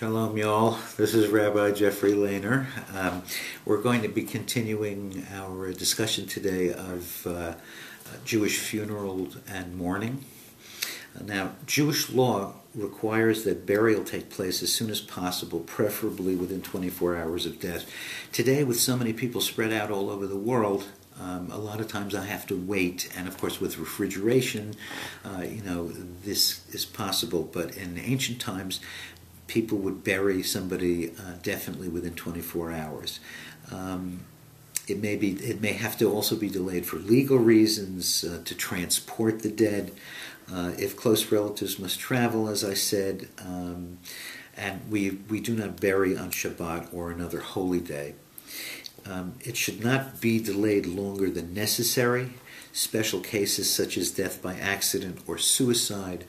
Shalom, y'all. This is Rabbi Jeffrey Leynor. We're going to be continuing our discussion today of Jewish funeral and mourning. Now, Jewish law requires that burial take place as soon as possible, preferably within 24 hours of death. Today, with so many people spread out all over the world, a lot of times I have to wait, and of course with refrigeration, this is possible. But in ancient times, people would bury somebody definitely within 24 hours. It may have to also be delayed for legal reasons, to transport the dead, if close relatives must travel, as I said, and we do not bury on Shabbat or another holy day. It should not be delayed longer than necessary. Special cases such as death by accident or suicide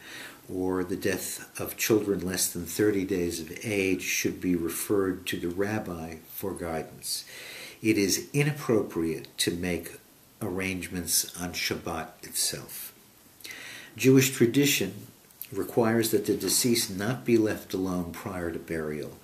or the death of children less than 30 days of age should be referred to the rabbi for guidance. It is inappropriate to make arrangements on Shabbat itself. Jewish tradition requires that the deceased not be left alone prior to burial.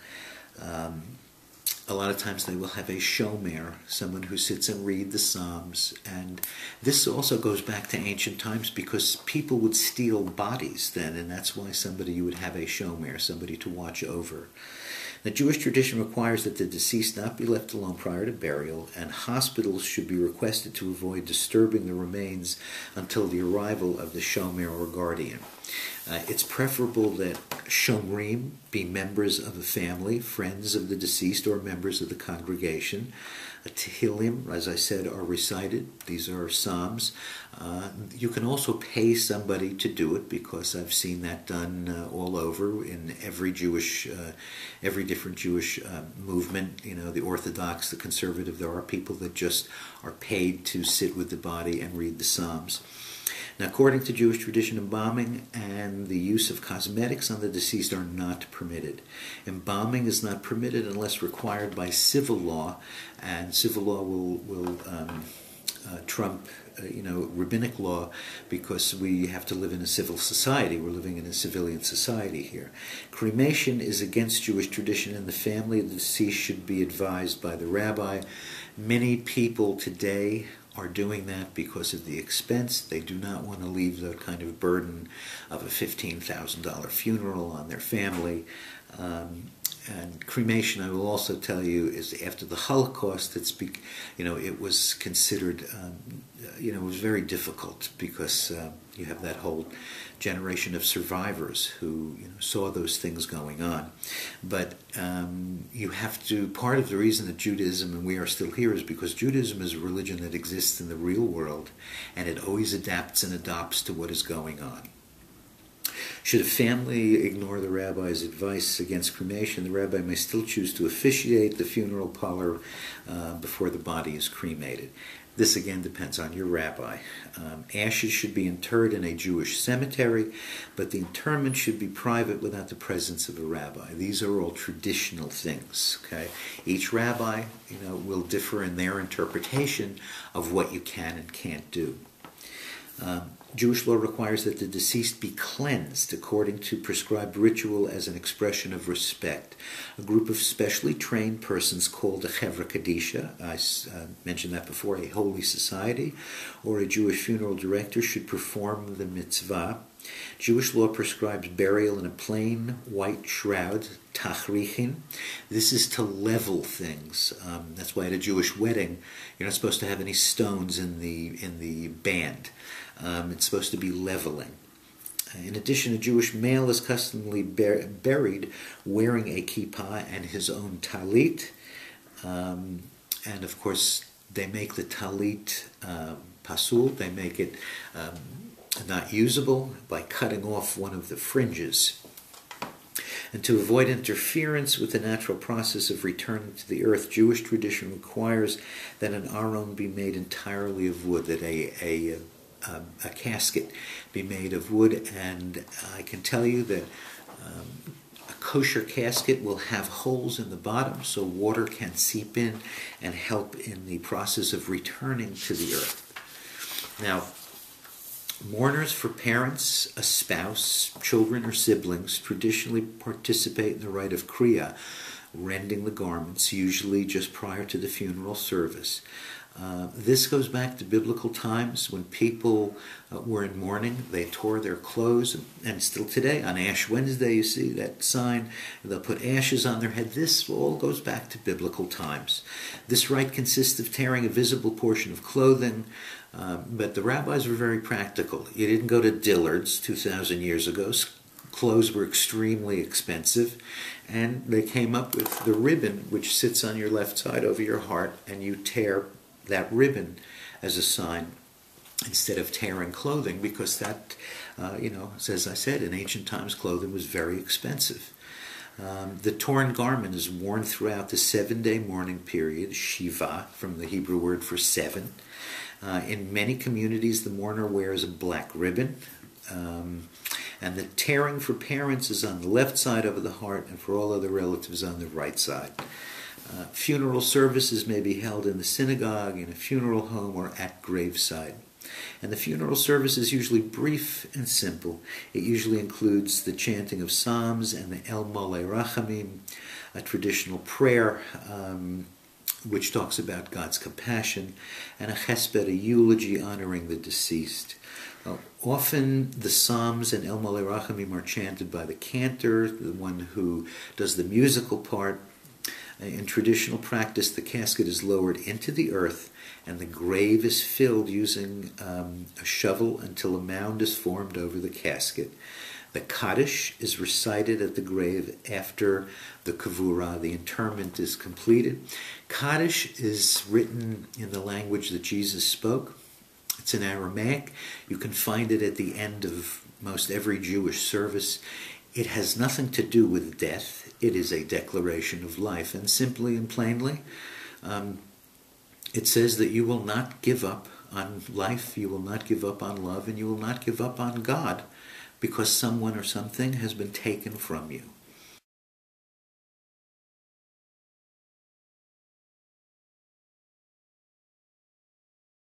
A lot of times they will have a shomer, someone who sits and reads the Psalms. And this also goes back to ancient times because people would steal bodies then, and that's why you would have a shomer, somebody to watch over. The Jewish tradition requires that the deceased not be left alone prior to burial, and hospitals should be requested to avoid disturbing the remains until the arrival of the shomer or guardian. It's preferable that shomrim be members of the family, friends of the deceased, or members of the congregation. Tehillim, as I said, are recited. These are psalms. You can also pay somebody to do it, because I've seen that done all over in every different Jewish movement. You know, the Orthodox, the conservative. There are people that just are paid to sit with the body and read the psalms. Now, according to Jewish tradition, embalming and the use of cosmetics on the deceased are not permitted. Embalming is not permitted unless required by civil law, and civil law will trump rabbinic law, because we have to live in a civil society. We're living in a civilian society here. Cremation is against Jewish tradition, and the family of the deceased should be advised by the rabbi. Many people today are doing that because of the expense. They do not want to leave the kind of burden of a $15,000 funeral on their family. And cremation, I will also tell you, is after the Holocaust. It was considered, it was very difficult, because you have that whole generation of survivors who saw those things going on. But you have to, part of the reason that Judaism, and we are still here, is because Judaism is a religion that exists in the real world, and it always adapts and adopts to what is going on. Should a family ignore the rabbi's advice against cremation, the rabbi may still choose to officiate the funeral parlor before the body is cremated. This again depends on your rabbi. Ashes should be interred in a Jewish cemetery, but the interment should be private without the presence of a rabbi. These are all traditional things. Okay, each rabbi, will differ in their interpretation of what you can and can't do. Jewish law requires that the deceased be cleansed according to prescribed ritual as an expression of respect. A group of specially trained persons called a Chevra Kadisha, I mentioned that before, a holy society, or a Jewish funeral director should perform the mitzvah. Jewish law prescribes burial in a plain white shroud, tachrichin. This is to level things. That's why at a Jewish wedding, you're not supposed to have any stones in the band. It's supposed to be leveling. In addition, a Jewish male is customarily buried wearing a kippah and his own talit. And of course, they make the talit pasul. They make it not usable by cutting off one of the fringes. And to avoid interference with the natural process of returning to the earth, Jewish tradition requires that an aron be made entirely of wood, that a casket be made of wood. And I can tell you that a kosher casket will have holes in the bottom so water can seep in and help in the process of returning to the earth. Now, Mourners for parents, a spouse, children, or siblings traditionally participate in the rite of kriya, rending the garments, usually just prior to the funeral service. This goes back to biblical times when people were in mourning. They tore their clothes, and still today on Ash Wednesday you see that sign. They'll put ashes on their head. This all goes back to biblical times. This rite consists of tearing a visible portion of clothing, but the rabbis were very practical. You didn't go to Dillard's 2,000 years ago. Clothes were extremely expensive, and they came up with the ribbon which sits on your left side over your heart, and you tear that ribbon as a sign instead of tearing clothing, because that, as I said, in ancient times clothing was very expensive. The torn garment is worn throughout the 7-day mourning period, Shiva, from the Hebrew word for 7. In many communities, the mourner wears a black ribbon, and the tearing for parents is on the left side of the heart, and for all other relatives on the right side. Funeral services may be held in the synagogue, in a funeral home, or at graveside. And the funeral service is usually brief and simple. It usually includes the chanting of psalms and the El Mole Rachamim, a traditional prayer which talks about God's compassion, and a chesped, a eulogy honoring the deceased. Often the psalms and El Mole Rachamim are chanted by the cantor, the one who does the musical part. In traditional practice, the casket is lowered into the earth and the grave is filled using a shovel until a mound is formed over the casket. The Kaddish is recited at the grave after the Kavura, the interment, is completed. Kaddish is written in the language that Jesus spoke. It's in Aramaic. You can find it at the end of most every Jewish service. It has nothing to do with death. It is a declaration of life. And simply and plainly, it says that you will not give up on life, you will not give up on love, and you will not give up on God because someone or something has been taken from you.